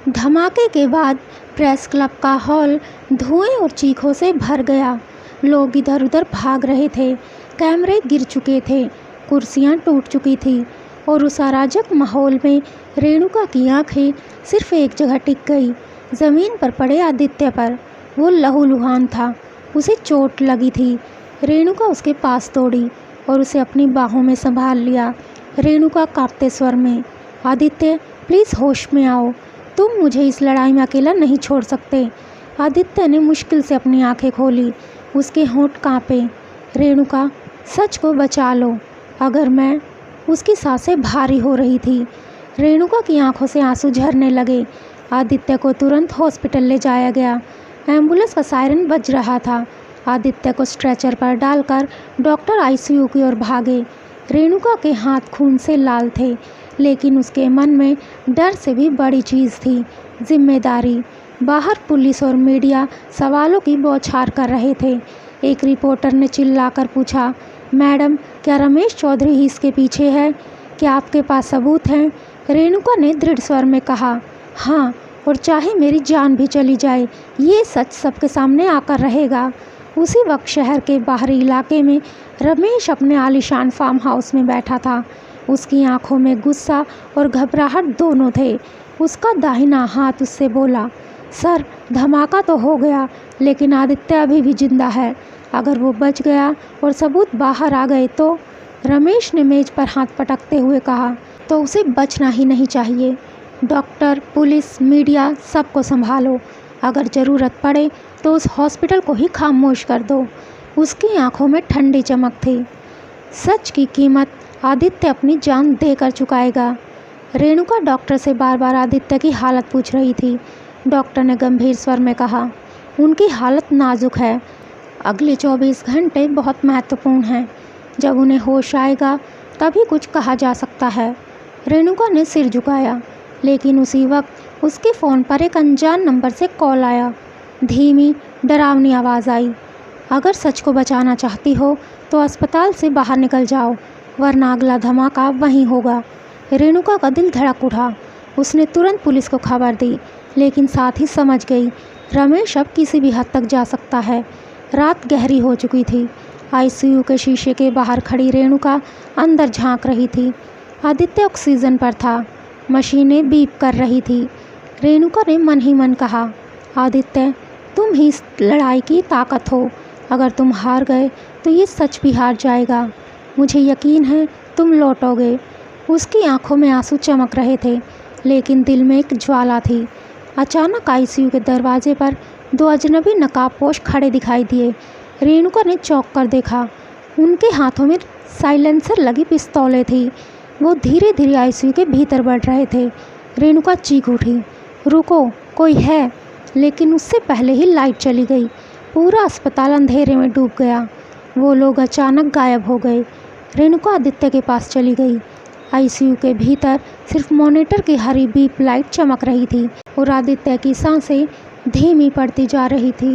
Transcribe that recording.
धमाके के बाद प्रेस क्लब का हॉल धुएं और चीखों से भर गया। लोग इधर उधर भाग रहे थे, कैमरे गिर चुके थे, कुर्सियां टूट चुकी थी और उस अराजक माहौल में रेणुका की आंखें सिर्फ एक जगह टिक गई, ज़मीन पर पड़े आदित्य पर। वो लहूलुहान था, उसे चोट लगी थी। रेणुका उसके पास दौड़ी और उसे अपनी बाहों में संभाल लिया। रेणुका कांपते स्वर में, आदित्य प्लीज़ होश में आओ, तुम मुझे इस लड़ाई में अकेला नहीं छोड़ सकते। आदित्य ने मुश्किल से अपनी आंखें खोली, उसके होंठ कांपे। रेणुका सच को बचा लो। अगर मैं उसकी सांसें भारी हो रही थी। रेणुका की आंखों से आंसू झरने लगे। आदित्य को तुरंत हॉस्पिटल ले जाया गया। एम्बुलेंस का सायरन बज रहा था। आदित्य को स्ट्रेचर पर डालकर डॉक्टर आईसीयू की ओर भागे। रेणुका के हाथ खून से लाल थे, लेकिन उसके मन में डर से भी बड़ी चीज़ थी, जिम्मेदारी। बाहर पुलिस और मीडिया सवालों की बौछार कर रहे थे। एक रिपोर्टर ने चिल्लाकर पूछा, मैडम क्या रमेश चौधरी ही इसके पीछे है? क्या आपके पास सबूत हैं? रेणुका ने दृढ़ स्वर में कहा, हाँ, और चाहे मेरी जान भी चली जाए, ये सच सबके सामने आकर रहेगा। उसी वक्त शहर के बाहरी इलाके में रमेश अपने आलीशान फार्म हाउस में बैठा था। उसकी आंखों में गुस्सा और घबराहट दोनों थे। उसका दाहिना हाथ उससे बोला, सर धमाका तो हो गया, लेकिन आदित्य अभी भी जिंदा है। अगर वो बच गया और सबूत बाहर आ गए तो? रमेश ने मेज पर हाथ पटकते हुए कहा, तो उसे बचना ही नहीं चाहिए। डॉक्टर, पुलिस, मीडिया सबको संभालो। अगर ज़रूरत पड़े तो उस हॉस्पिटल को ही खामोश कर दो। उसकी आंखों में ठंडी चमक थी। सच की कीमत आदित्य अपनी जान देकर चुकाएगा। रेणुका डॉक्टर से बार बार आदित्य की हालत पूछ रही थी। डॉक्टर ने गंभीर स्वर में कहा, उनकी हालत नाजुक है। अगले 24 घंटे बहुत महत्वपूर्ण हैं। जब उन्हें होश आएगा तभी कुछ कहा जा सकता है। रेणुका ने सिर झुकाया, लेकिन उसी वक्त उसके फ़ोन पर एक अनजान नंबर से कॉल आया। धीमी डरावनी आवाज़ आई, अगर सच को बचाना चाहती हो तो अस्पताल से बाहर निकल जाओ, वरना अगला धमाका वहीं होगा। रेणुका का दिल धड़क उठा। उसने तुरंत पुलिस को खबर दी, लेकिन साथ ही समझ गई रमेश अब किसी भी हद तक जा सकता है। रात गहरी हो चुकी थी। आईसीयू के शीशे के बाहर खड़ी रेणुका अंदर झांक रही थी। आदित्य ऑक्सीजन पर था, मशीनें बीप कर रही थी। रेणुका ने मन ही मन कहा, आदित्य तुम ही इस लड़ाई की ताकत हो। अगर तुम हार गए तो ये सच भी हार जाएगा। मुझे यकीन है तुम लौटोगे। उसकी आंखों में आंसू चमक रहे थे, लेकिन दिल में एक ज्वाला थी। अचानक आईसीयू के दरवाजे पर 2 अजनबी नकाबपोश खड़े दिखाई दिए। रेणुका ने चौंक कर देखा। उनके हाथों में साइलेंसर लगी पिस्तौलें थी। वो धीरे धीरे आईसीयू के भीतर बढ़ रहे थे। रेणुका चीख उठी, रुको, कोई है। लेकिन उससे पहले ही लाइट चली गई। पूरा अस्पताल अंधेरे में डूब गया। वो लोग अचानक गायब हो गए। रेणुका आदित्य के पास चली गई। आईसीयू के भीतर सिर्फ मॉनिटर की हरी बीप लाइट चमक रही थी और आदित्य की सांसें धीमी पड़ती जा रही थी।